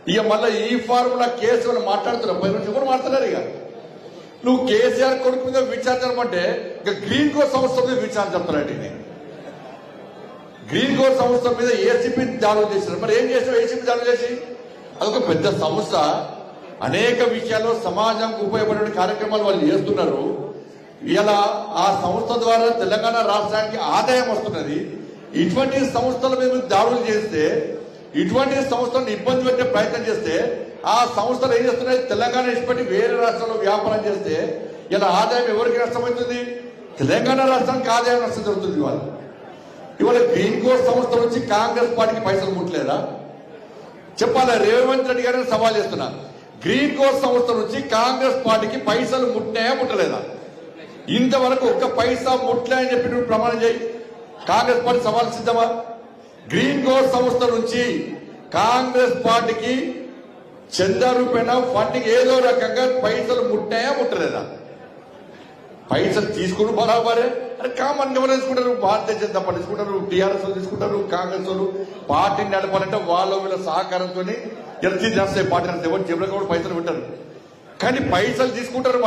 ఇక మళ్ళీ ఈ ఫార్ములా కేసు వాళ్ళు మాట్లాడుతున్నారు, 10 నుంచి కూడా మాట్లాడారు. ఇక నువ్వు కేసీఆర్ కొడుకు మీద విచారించమంటే ఇక గ్రీన్ కోర్ సంస్థ మీద విచారణ చెప్తారండి. గ్రీన్ కోర్ సంస్థ మీద ఏసీపీ దాడులు చేశారు. మరి ఏం చేశారు ఏసీపీ దాడులు చేసి? అదొక పెద్ద సంస్థ, అనేక విషయాల్లో సమాజంకు ఉపయోగపడే కార్యక్రమాలు వాళ్ళు చేస్తున్నారు. ఇలా ఆ సంస్థ ద్వారా తెలంగాణ రాష్ట్రానికి ఆదాయం వస్తున్నది. ఇటువంటి సంస్థల మీద దాడులు చేస్తే, ఇటువంటి సంస్థలను ఇబ్బంది పెట్టే ప్రయత్నం చేస్తే, ఆ సంస్థలు ఏం చేస్తున్నాయి? తెలంగాణ ఇష్టపడి వేరే రాష్ట్రంలో వ్యాపారం చేస్తే ఇలా ఆదాయం ఎవరికి నష్టమవుతుంది? తెలంగాణ రాష్ట్రానికి ఆదాయం నష్టం జరుగుతుంది. ఇవాళ గ్రీన్ కోర్ సంస్థ నుంచి కాంగ్రెస్ పార్టీకి పైసలు ముట్టలేదా? చెప్పాలా? రేవంత్ రెడ్డి గారిని సవాల్ చేస్తున్నా, గ్రీన్ కోర్ సంస్థ నుంచి కాంగ్రెస్ పార్టీకి పైసలు ముట్టినాయా ముట్టలేదా? ఇంతవరకు ఒక్క పైసా ముట్టలే అని చెప్పి నువ్వు ప్రమాణం చేయి. కాంగ్రెస్ పార్టీ సవాల్ సిద్ధమా? గ్రీన్ కోర్ సంస్థ నుంచి కాంగ్రెస్ పార్టీకి చందా రూపేణ ఫండింగ్ ఏదో రకంగా పైసలు ముట్టాయా ముట్టలేదా? పైసలు తీసుకుని బరాబరే. అరే కామన్ ఎవరు తీసుకుంటారు? భారతీయ జనతా పార్టీ తీసుకుంటారు, టీఆర్ఎస్ తీసుకుంటారు, కాంగ్రెస్ వాళ్ళు పార్టీని నడపాలంటే వాళ్ళ వీళ్ళ సహకారంతో ఎత్తి చేస్తాయి. పార్టీ ఎవరు జేబులో కూడా పైసలు పెట్టారు, కానీ పైసలు తీసుకుంటారు.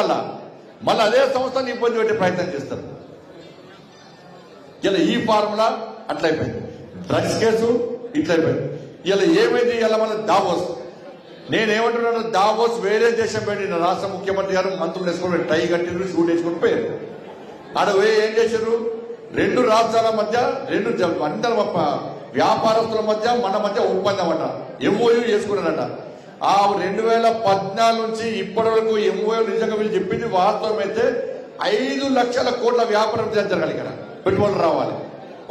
మళ్ళీ అదే సంస్థని ఇబ్బంది పెట్టే ప్రయత్నం చేస్తారు. ఇలా ఈ ఫార్ములా అట్లయిపోయింది, డ్రగ్స్ కేసు ఇట్లయిపోయింది. ఇలా ఏమైంది? ఇలా మన దావోస్, నేనేమంటున్నాను, దావోస్ వేరే దేశం పెట్టిన రాష్ట్ర ముఖ్యమంత్రి గారు మంత్రులు వేసుకుని టై కట్టిరు, షూట్ వేసుకుని పోయారు. ఆడ ఏం చేశారు? 2 రాష్ట్రాల మధ్య, 2 అందరి వ్యాపారస్తుల మధ్య మన మధ్య ఒప్పందం అంట, ఎంఓయూ చేసుకున్నారట. ఆ 2014 నుంచి ఇప్పటి వరకు ఎంఓయూ నిజంగా వీళ్ళు చెప్పింది వాస్తవం అయితే 5 లక్షల కోట్ల వ్యాపారం జరగాలి. ఇక్కడ పెట్టుబడులు రావాలి,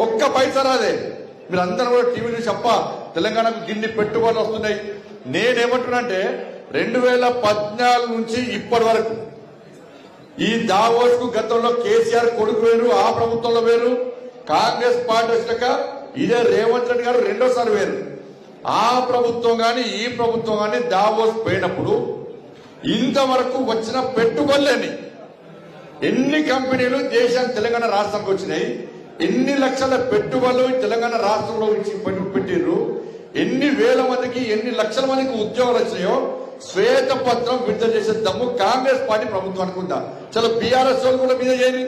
ఒక్క పైసా రాదే. మీరు అందరూ కూడా టీవీలో చెప్ప తెలంగాణకు గిన్ని పెట్టుబడులు వస్తున్నాయి. నేనేమంటున్నా అంటే 2014 నుంచి ఇప్పటి వరకు ఈ దావోస్ కు గతంలో కేసీఆర్ కొడుకు వేరు, ఆ ప్రభుత్వంలో వేరు, కాంగ్రెస్ పార్టీ వచ్చాక ఇదే రేవంత్ రెడ్డి గారు రెండోసారి వేరు. ఆ ప్రభుత్వం గాని ఈ ప్రభుత్వం గాని దావోస్ పోయినప్పుడు ఇంతవరకు వచ్చిన పెట్టుబడులని, ఎన్ని కంపెనీలు దేశానికి తెలంగాణ రాష్ట్రానికి వచ్చినాయి, ఎన్ని లక్షల పెట్టుబడులు తెలంగాణ రాష్ట్రంలో పెట్టిర్రు, ఎన్ని వేల మందికి ఎన్ని లక్షల మందికి ఉద్యోగాలు వచ్చినాయో శ్వేత పత్రం విడుదల చేసే దమ్ము కాంగ్రెస్ పార్టీ ప్రభుత్వానికి ఉందా? చాలా బీఆర్ఎస్ వాళ్ళు కూడా మీద చేయాలి.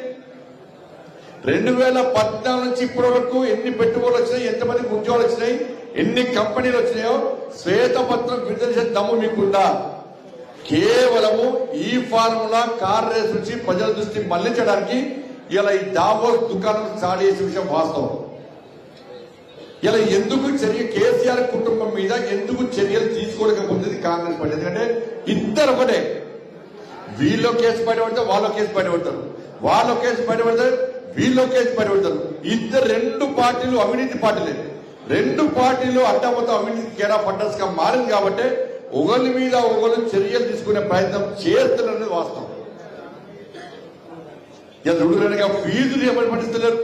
2014 నుంచి ఇప్పటి వరకు ఎన్ని పెట్టుబడులు వచ్చినాయి, ఎంతమందికి ఉద్యోగాలు వచ్చినాయి, ఎన్ని కంపెనీలు వచ్చినాయో శ్వేత పత్రం విడుదల చేసే దమ్ము మీకుందా? కేవలము ఈ ఫార్ములా కార్ రేస్ నుంచి ప్రజల దృష్టి మళ్లించడానికి ఇలా ఈ దావోస్ దుకాణం స్టార్ట్ చేసే విషయం వాస్తవం. ఇలా ఎందుకు చర్య కేసీఆర్ కుటుంబం మీద ఎందుకు చర్యలు తీసుకోలేకపోతుంది కాంగ్రెస్ పార్టీ? ఎందుకంటే ఇద్దరు ఒకటే, వీళ్ళో కేసు బయటపడితే వాళ్ళ కేసు బయటపడతారు, వాళ్ళ కేసు బయటపడితే వీళ్ళో కేసు బయటపడతారు. ఇద్దరు 2 పార్టీలు అవినీతి పార్టీలే. 2 పార్టీలు అడ్డమొత్తం అవినీతి కేరా ఫండర్స్ గా మారింది కాబట్టి ఒకరి మీద ఒకరు చర్యలు తీసుకునే ప్రయత్నం చేస్తున్నది వాస్తవం. ఇలా ఫీజులు ఎవరు పట్టిస్తలేరు,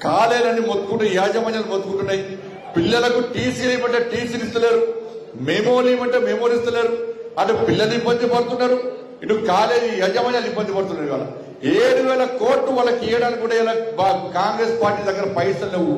కాలేలని మొత్తుకుంటూ యాజమాన్యాలు మొత్తుకుంటున్నాయి. పిల్లలకు టీసీలు ఇవ్వమంటే టీసీలు ఇస్తలేరు, మెమోలు ఇవ్వమంటే మెమోలు ఇస్తలేరు. అటు పిల్లలు ఇబ్బంది పడుతున్నారు, ఇటు కాలేజీ యాజమాన్యాలు ఇబ్బంది పడుతున్నారు. ఇవాళ 7,000 కోట్లు వాళ్ళకి ఇవ్వడానికి కూడా ఇలా కాంగ్రెస్ పార్టీ దగ్గర పైసలు లేవు.